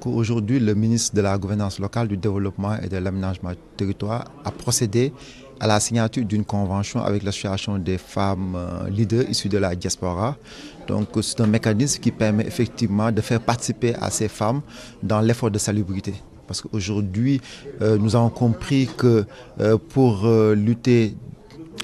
Aujourd'hui, le ministre de la Gouvernance locale, du Développement et de l'Aménagement du territoire a procédé à la signature d'une convention avec l'association des femmes leaders issues de la diaspora. Donc, c'est un mécanisme qui permet effectivement de faire participer à ces femmes dans l'effort de salubrité. Parce qu'aujourd'hui, nous avons compris que pour lutter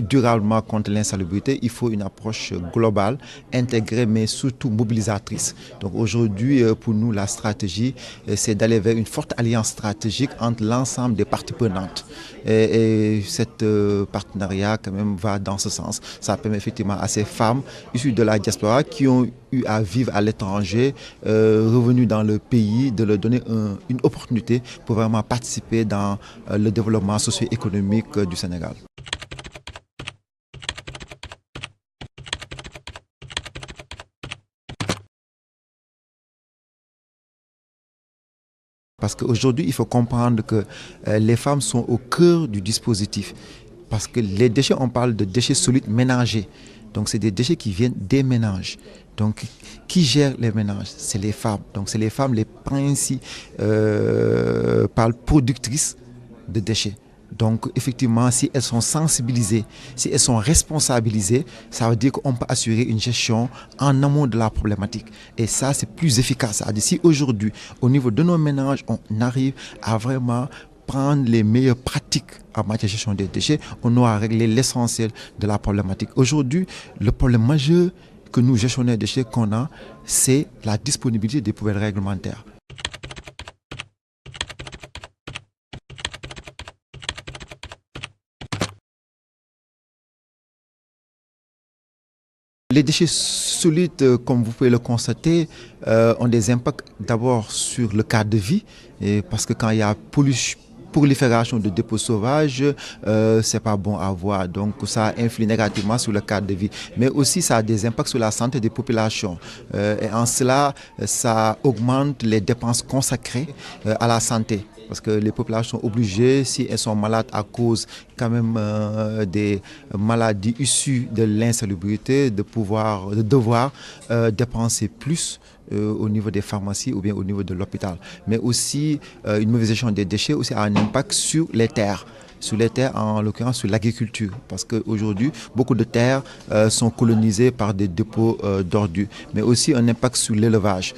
durablement contre l'insalubrité, il faut une approche globale, intégrée, mais surtout mobilisatrice. Donc aujourd'hui, pour nous, la stratégie, c'est d'aller vers une forte alliance stratégique entre l'ensemble des parties prenantes. Et cet partenariat, quand même, va dans ce sens. Ça permet effectivement à ces femmes issues de la diaspora qui ont eu à vivre à l'étranger, revenues dans le pays, de leur donner une opportunité pour vraiment participer dans le développement socio-économique du Sénégal. Parce qu'aujourd'hui, il faut comprendre que les femmes sont au cœur du dispositif. Parce que les déchets, on parle de déchets solides ménagers. Donc, c'est des déchets qui viennent des ménages. Donc, qui gère les ménages? C'est les femmes. Donc, c'est les femmes les principales productrices de déchets. Donc, effectivement, si elles sont sensibilisées, si elles sont responsabilisées, ça veut dire qu'on peut assurer une gestion en amont de la problématique. Et ça, c'est plus efficace. C'est-à-dire, si aujourd'hui, au niveau de nos ménages, on arrive à vraiment prendre les meilleures pratiques en matière de gestion des déchets, on aura réglé l'essentiel de la problématique. Aujourd'hui, le problème majeur que nous, gestionnaires de déchets, qu'on a, c'est la disponibilité des poubelles réglementaires. Les déchets solides, comme vous pouvez le constater, ont des impacts d'abord sur le cadre de vie, parce que quand il y a prolifération de dépôts sauvages, c'est pas bon à voir. Donc ça influe négativement sur le cadre de vie. Mais aussi ça a des impacts sur la santé des populations. Et en cela, ça augmente les dépenses consacrées à la santé. Parce que les populations sont obligées, si elles sont malades à cause quand même des maladies issues de l'insalubrité, de devoir dépenser plus au niveau des pharmacies ou bien au niveau de l'hôpital. Mais aussi, une mauvaise gestion des déchets aussi a un impact sur les terres. Sur les terres, en l'occurrence sur l'agriculture. Parce qu'aujourd'hui, beaucoup de terres sont colonisées par des dépôts d'ordures. Mais aussi un impact sur l'élevage.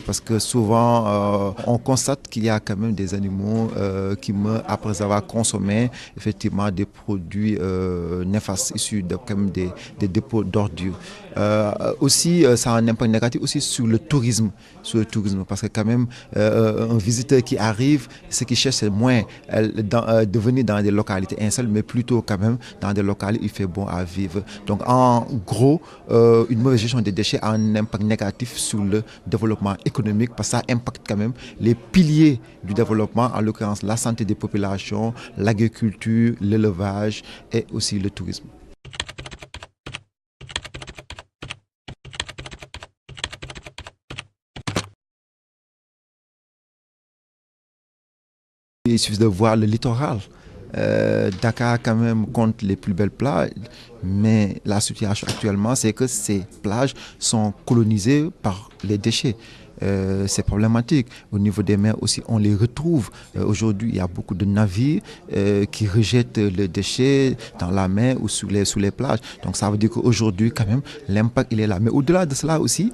Parce que souvent, on constate qu'il y a quand même des animaux qui meurent après avoir consommé effectivement des produits néfastes issus des dépôts d'ordures. Aussi, ça a un impact négatif aussi sur le tourisme. Parce que quand même, un visiteur qui arrive, ce qu'il cherche, c'est moins de venir dans des localités insolubles, mais plutôt quand même dans des localités où il fait bon à vivre. Donc en gros, une mauvaise gestion des déchets a un impact négatif sur le développement économique parce que ça impacte quand même les piliers du développement, en l'occurrence la santé des populations, l'agriculture, l'élevage et aussi le tourisme. Il suffit de voir le littoral. Dakar quand même compte les plus belles plages, mais la situation actuellement, c'est que ces plages sont colonisées par les déchets. C'est problématique. Au niveau des mers aussi, on les retrouve. Aujourd'hui, il y a beaucoup de navires qui rejettent les déchets dans la mer ou sous les plages. Donc ça veut dire qu'aujourd'hui, quand même, l'impact, il est là. Mais au-delà de cela aussi,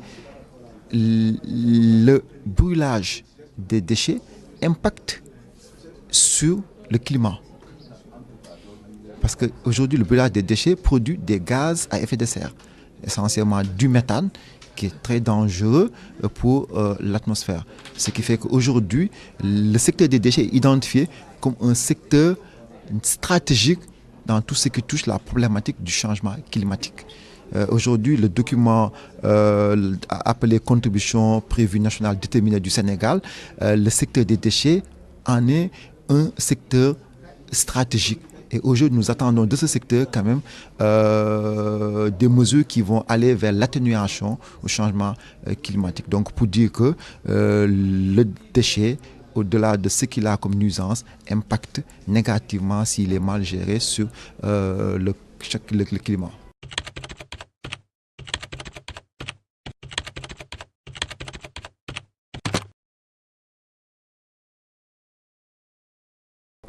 le brûlage des déchets impacte sur le climat. Parce qu'aujourd'hui, le brûlage des déchets produit des gaz à effet de serre, essentiellement du méthane, qui est très dangereux pour l'atmosphère. Ce qui fait qu'aujourd'hui, le secteur des déchets est identifié comme un secteur stratégique dans tout ce qui touche la problématique du changement climatique. Aujourd'hui, le document appelé Contribution prévue nationale déterminée du Sénégal, le secteur des déchets en est un secteur stratégique. Et aujourd'hui, nous attendons de ce secteur quand même des mesures qui vont aller vers l'atténuation au changement climatique. Donc pour dire que le déchet, au-delà de ce qu'il a comme nuisance, impacte négativement s'il est mal géré sur le climat.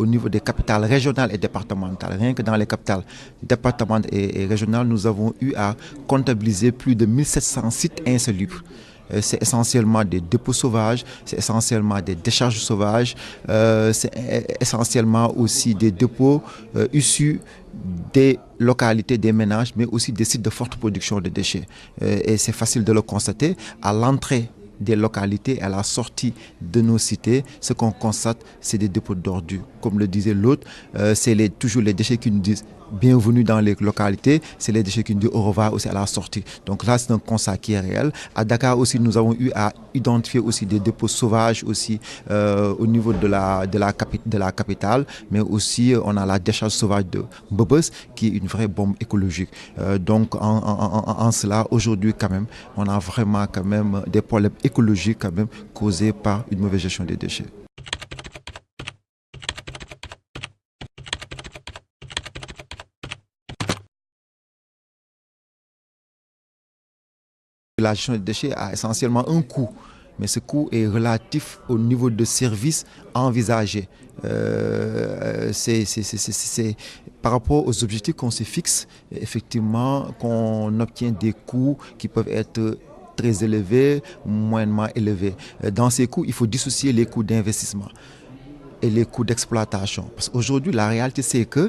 au niveau des capitales régionales et départementales. Rien que dans les capitales départementales et régionales, nous avons eu à comptabiliser plus de 1700 sites insalubres. C'est essentiellement des dépôts sauvages, c'est essentiellement des décharges sauvages, c'est essentiellement aussi des dépôts issus des localités, des ménages, mais aussi des sites de forte production de déchets. Et c'est facile de le constater à l'entrée des localités, à la sortie de nos cités, ce qu'on constate, c'est des dépôts d'ordures. Comme le disait l'autre, c'est toujours les déchets qui nous disent bienvenue dans les localités, c'est les déchets qui nous disent au revoir aussi à la sortie. Donc là, c'est un constat qui est réel. À Dakar aussi, nous avons eu à identifier aussi des dépôts sauvages aussi au niveau de la capitale, mais aussi on a la décharge sauvage de Mbebes qui est une vraie bombe écologique. Donc en cela, aujourd'hui quand même, on a vraiment quand même des problèmes écologiques quand même causés par une mauvaise gestion des déchets. La gestion des déchets a essentiellement un coût, mais ce coût est relatif au niveau de service envisagé. C'est par rapport aux objectifs qu'on se fixe, effectivement, qu'on obtient des coûts qui peuvent être très élevés, moyennement élevés. Dans ces coûts, il faut dissocier les coûts d'investissement et les coûts d'exploitation. Parce qu'aujourd'hui, la réalité, c'est que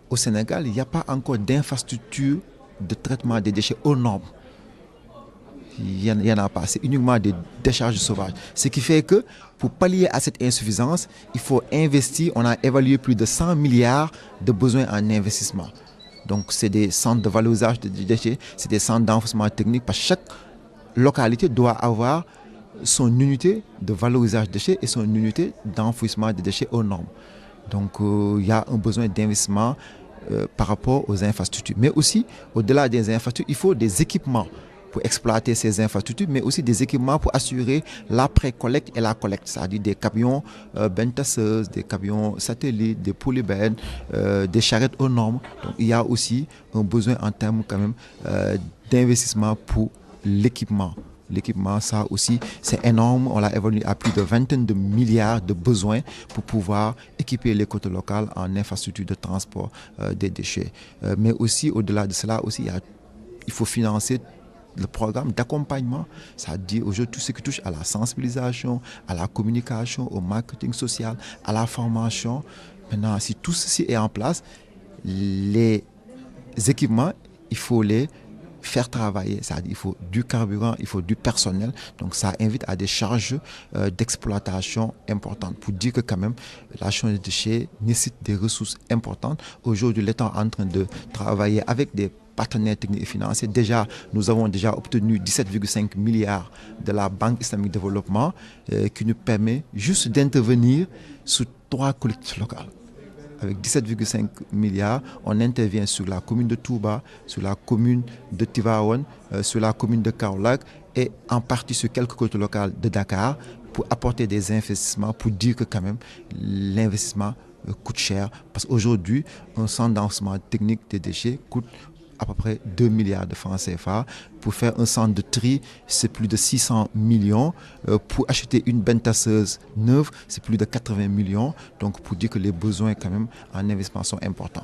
au Sénégal, il n'y a pas encore d'infrastructure de traitement des déchets aux normes. Il n'y en a pas, c'est uniquement des décharges sauvages. Ce qui fait que pour pallier à cette insuffisance, il faut investir, on a évalué plus de 100 milliards de besoins en investissement. Donc c'est des centres de valorisation des déchets, c'est des centres d'enfouissement technique, parce que chaque localité doit avoir son unité de valorisation des déchets et son unité d'enfouissement des déchets aux normes. Donc il y a un besoin d'investissement par rapport aux infrastructures. Mais aussi, au-delà des infrastructures, il faut des équipements pour exploiter ces infrastructures, mais aussi des équipements pour assurer l'après-collecte et la collecte, c'est-à-dire des camions bentasseuses, des camions satellites, des polybennes, des charrettes aux normes. Donc il y a aussi un besoin en termes quand même d'investissement pour l'équipement. L'équipement, ça aussi, c'est énorme. On l'a évalué à plus de vingtaine de milliards de besoins pour pouvoir équiper les côtes locales en infrastructures de transport des déchets. Mais aussi, au-delà de cela, aussi, il faut financer le programme d'accompagnement, c'est-à-dire aujourd'hui tout ce qui touche à la sensibilisation, à la communication, au marketing social, à la formation. Maintenant, si tout ceci est en place, les équipements, il faut les faire travailler, c'est-à-dire il faut du carburant, il faut du personnel, donc ça invite à des charges d'exploitation importantes pour dire que quand même la gestion des déchets nécessite des ressources importantes. Aujourd'hui, l'État est en train de travailler avec des partenaires techniques et financiers. Déjà, nous avons déjà obtenu 17,5 milliards de la Banque islamique de développement qui nous permet juste d'intervenir sur 3 collectivités locales. Avec 17,5 milliards, on intervient sur la commune de Touba, sur la commune de Tivaouane, sur la commune de Kaolack et en partie sur quelques côtes locales de Dakar pour apporter des investissements, pour dire que quand même l'investissement coûte cher. Parce qu'aujourd'hui, un centre d'enfouissement technique des déchets coûte à peu près 2 milliards de francs CFA. Pour faire un centre de tri, c'est plus de 600 millions. Pour acheter une bentasseuse neuve, c'est plus de 80 millions. Donc pour dire que les besoins quand même en investissement sont importants.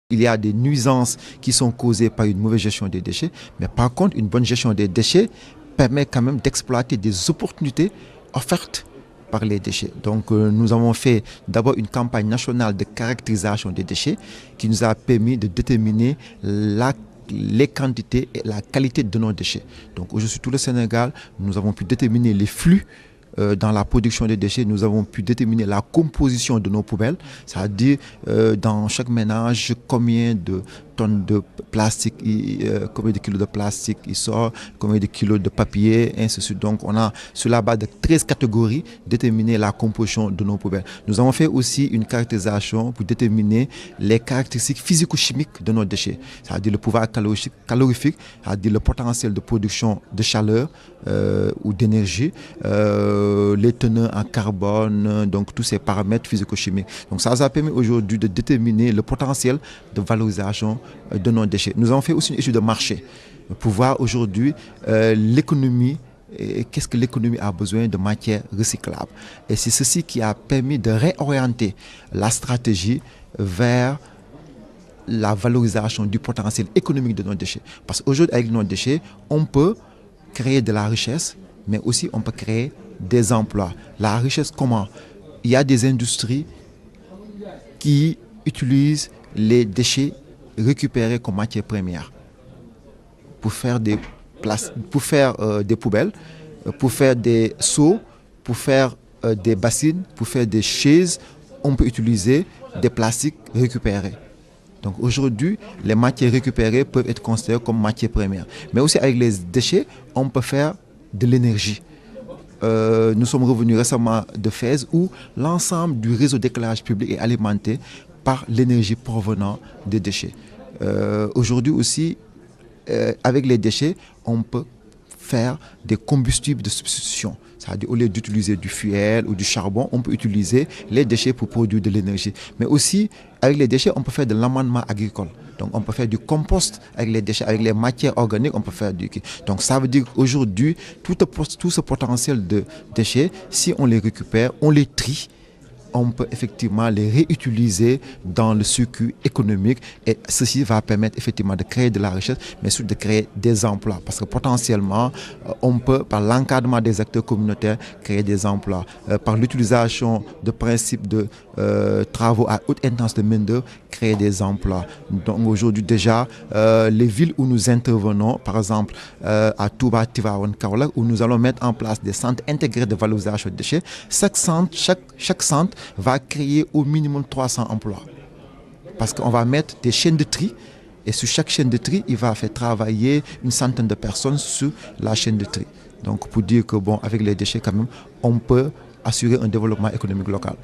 Il y a des nuisances qui sont causées par une mauvaise gestion des déchets, mais par contre, une bonne gestion des déchets permet quand même d'exploiter des opportunités offertes par les déchets. Donc nous avons fait d'abord une campagne nationale de caractérisation des déchets qui nous a permis de déterminer les quantités et la qualité de nos déchets. Donc aujourd'hui, sur tout le Sénégal, nous avons pu déterminer les flux dans la production des déchets. Nous avons pu déterminer la composition de nos poubelles, c'est-à-dire dans chaque ménage combien de tonnes de plastique, combien de kilos de plastique il sort, combien de kilos de papier, ainsi de suite. Donc on a sur la base de 13 catégories déterminé la composition de nos poubelles. Nous avons fait aussi une caractérisation pour déterminer les caractéristiques physico-chimiques de nos déchets, c'est-à-dire le pouvoir calorifique, c'est-à-dire le potentiel de production de chaleur ou d'énergie, les teneurs en carbone, donc tous ces paramètres physico-chimiques. Donc ça a permis aujourd'hui de déterminer le potentiel de valorisation de nos déchets. Nous avons fait aussi une étude de marché pour voir aujourd'hui l'économie. Et qu'est-ce que l'économie a besoin de matières recyclables. Et c'est ceci qui a permis de réorienter la stratégie vers la valorisation du potentiel économique de nos déchets. Parce qu'aujourd'hui, avec nos déchets, on peut créer de la richesse, mais aussi on peut créer des emplois. La richesse, comment? Il y a des industries qui utilisent les déchets récupérés comme matière première pour faire des poubelles, pour faire des seaux, pour faire des bassines, pour faire des chaises. On peut utiliser des plastiques récupérés. Donc aujourd'hui, les matières récupérées peuvent être considérées comme matières premières. Mais aussi avec les déchets, on peut faire de l'énergie. Nous sommes revenus récemment de Fès où l'ensemble du réseau d'éclairage public est alimenté par l'énergie provenant des déchets. Aujourd'hui aussi, avec les déchets, on peut faire des combustibles de substitution. C'est-à-dire au lieu d'utiliser du fuel ou du charbon, on peut utiliser les déchets pour produire de l'énergie. Mais aussi, avec les déchets, on peut faire de l'amendement agricole. Donc on peut faire du compost avec les déchets, avec les matières organiques, on peut faire du... Donc ça veut dire qu'aujourd'hui, tout ce potentiel de déchets, si on les récupère, on les trie, on peut effectivement les réutiliser dans le circuit économique et ceci va permettre effectivement de créer de la richesse, mais surtout de créer des emplois. Parce que potentiellement, on peut, par l'encadrement des acteurs communautaires, créer des emplois. Par l'utilisation de principes de travaux à haute intensité de main-d'œuvre, créer des emplois. Donc aujourd'hui déjà, les villes où nous intervenons, par exemple à Touba, Tivaouane, Kaolack, où nous allons mettre en place des centres intégrés de valorisation des déchets, chaque centre va créer au minimum 300 emplois. Parce qu'on va mettre des chaînes de tri et sur chaque chaîne de tri, il va faire travailler une centaine de personnes sur la chaîne de tri. Donc pour dire que bon, avec les déchets quand même, on peut assurer un développement économique local.